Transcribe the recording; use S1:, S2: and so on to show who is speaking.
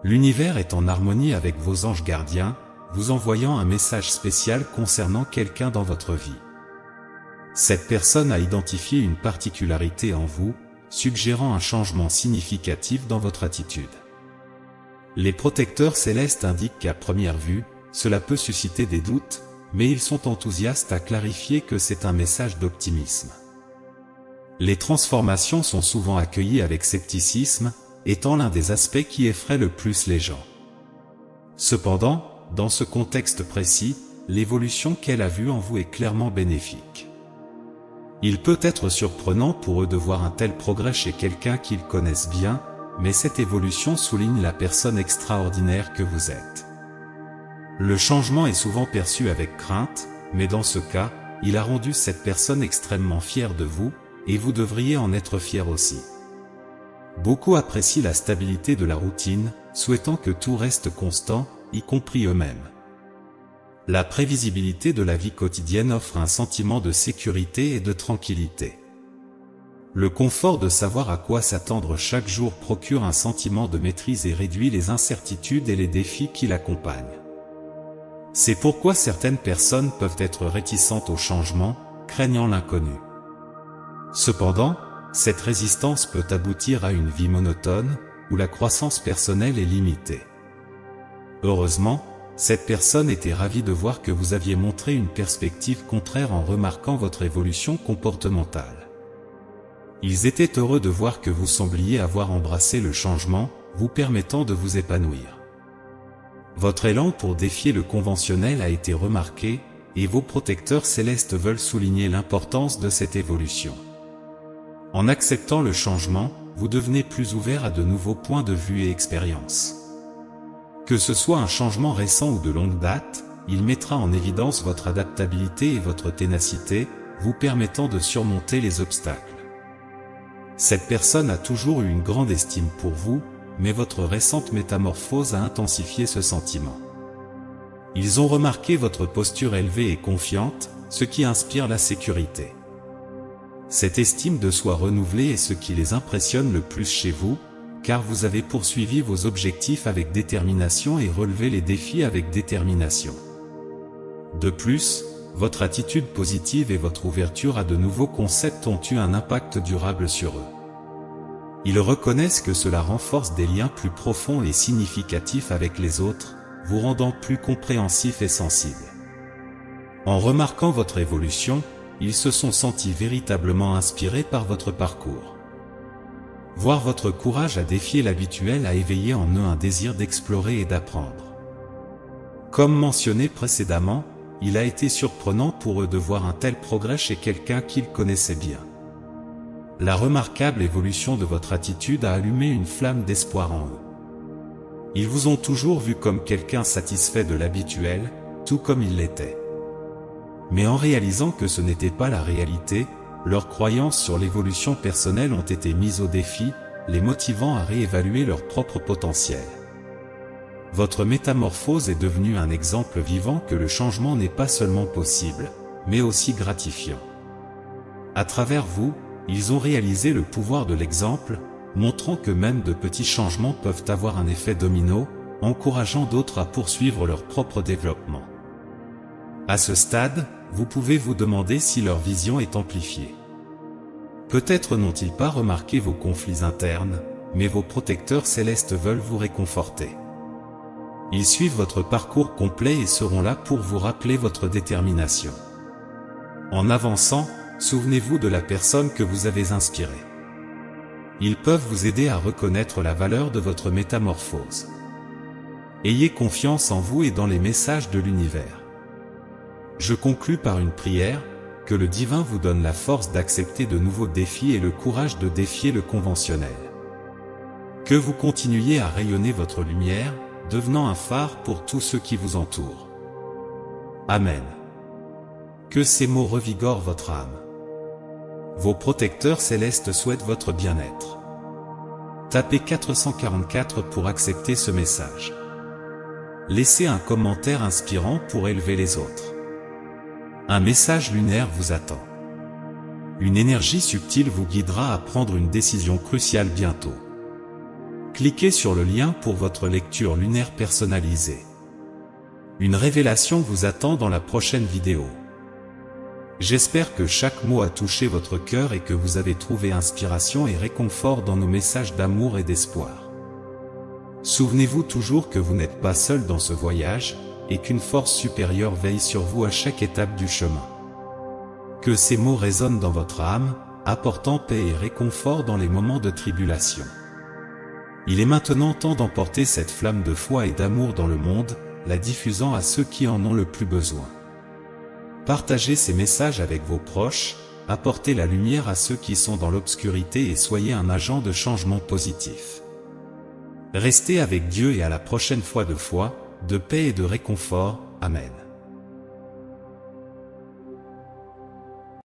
S1: L'univers est en harmonie avec vos anges gardiens, vous envoyant un message spécial concernant quelqu'un dans votre vie. Cette personne a identifié une particularité en vous, suggérant un changement significatif dans votre attitude. Les protecteurs célestes indiquent qu'à première vue, cela peut susciter des doutes, mais ils sont enthousiastes à clarifier que c'est un message d'optimisme. Les transformations sont souvent accueillies avec scepticisme, étant l'un des aspects qui effraie le plus les gens. Cependant, dans ce contexte précis, l'évolution qu'elle a vue en vous est clairement bénéfique. Il peut être surprenant pour eux de voir un tel progrès chez quelqu'un qu'ils connaissent bien, mais cette évolution souligne la personne extraordinaire que vous êtes. Le changement est souvent perçu avec crainte, mais dans ce cas, il a rendu cette personne extrêmement fière de vous, et vous devriez en être fier aussi. Beaucoup apprécient la stabilité de la routine, souhaitant que tout reste constant, y compris eux-mêmes. La prévisibilité de la vie quotidienne offre un sentiment de sécurité et de tranquillité. Le confort de savoir à quoi s'attendre chaque jour procure un sentiment de maîtrise et réduit les incertitudes et les défis qui l'accompagnent. C'est pourquoi certaines personnes peuvent être réticentes au changement, craignant l'inconnu. Cependant, cette résistance peut aboutir à une vie monotone, où la croissance personnelle est limitée. Heureusement, cette personne était ravie de voir que vous aviez montré une perspective contraire en remarquant votre évolution comportementale. Ils étaient heureux de voir que vous sembliez avoir embrassé le changement, vous permettant de vous épanouir. Votre élan pour défier le conventionnel a été remarqué, et vos protecteurs célestes veulent souligner l'importance de cette évolution. En acceptant le changement, vous devenez plus ouvert à de nouveaux points de vue et expériences. Que ce soit un changement récent ou de longue date, il mettra en évidence votre adaptabilité et votre ténacité, vous permettant de surmonter les obstacles. Cette personne a toujours eu une grande estime pour vous, mais votre récente métamorphose a intensifié ce sentiment. Ils ont remarqué votre posture élevée et confiante, ce qui inspire la sécurité. Cette estime de soi renouvelée est ce qui les impressionne le plus chez vous, car vous avez poursuivi vos objectifs avec détermination et relevé les défis avec détermination. De plus, votre attitude positive et votre ouverture à de nouveaux concepts ont eu un impact durable sur eux. Ils reconnaissent que cela renforce des liens plus profonds et significatifs avec les autres, vous rendant plus compréhensif et sensible. En remarquant votre évolution, ils se sont sentis véritablement inspirés par votre parcours. Voir votre courage à défier l'habituel a éveillé en eux un désir d'explorer et d'apprendre. Comme mentionné précédemment, il a été surprenant pour eux de voir un tel progrès chez quelqu'un qu'ils connaissaient bien. La remarquable évolution de votre attitude a allumé une flamme d'espoir en eux. Ils vous ont toujours vu comme quelqu'un satisfait de l'habituel, tout comme ils l'étaient. Mais en réalisant que ce n'était pas la réalité, leurs croyances sur l'évolution personnelle ont été mises au défi, les motivant à réévaluer leur propre potentiel. Votre métamorphose est devenue un exemple vivant que le changement n'est pas seulement possible, mais aussi gratifiant. À travers vous, ils ont réalisé le pouvoir de l'exemple, montrant que même de petits changements peuvent avoir un effet domino, encourageant d'autres à poursuivre leur propre développement. À ce stade, vous pouvez vous demander si leur vision est amplifiée. Peut-être n'ont-ils pas remarqué vos conflits internes, mais vos protecteurs célestes veulent vous réconforter. Ils suivent votre parcours complet et seront là pour vous rappeler votre détermination. En avançant, souvenez-vous de la personne que vous avez inspirée. Ils peuvent vous aider à reconnaître la valeur de votre métamorphose. Ayez confiance en vous et dans les messages de l'univers. Je conclus par une prière, que le divin vous donne la force d'accepter de nouveaux défis et le courage de défier le conventionnel. Que vous continuiez à rayonner votre lumière, devenant un phare pour tous ceux qui vous entourent. Amen. Que ces mots revigorent votre âme. Vos protecteurs célestes souhaitent votre bien-être. Tapez 444 pour accepter ce message. Laissez un commentaire inspirant pour élever les autres. Un message lunaire vous attend. Une énergie subtile vous guidera à prendre une décision cruciale bientôt. Cliquez sur le lien pour votre lecture lunaire personnalisée. Une révélation vous attend dans la prochaine vidéo. J'espère que chaque mot a touché votre cœur et que vous avez trouvé inspiration et réconfort dans nos messages d'amour et d'espoir. Souvenez-vous toujours que vous n'êtes pas seul dans ce voyage, et qu'une force supérieure veille sur vous à chaque étape du chemin. Que ces mots résonnent dans votre âme, apportant paix et réconfort dans les moments de tribulation. Il est maintenant temps d'emporter cette flamme de foi et d'amour dans le monde, la diffusant à ceux qui en ont le plus besoin. Partagez ces messages avec vos proches, apportez la lumière à ceux qui sont dans l'obscurité et soyez un agent de changement positif. Restez avec Dieu et à la prochaine fois de foi, de paix et de réconfort. Amen.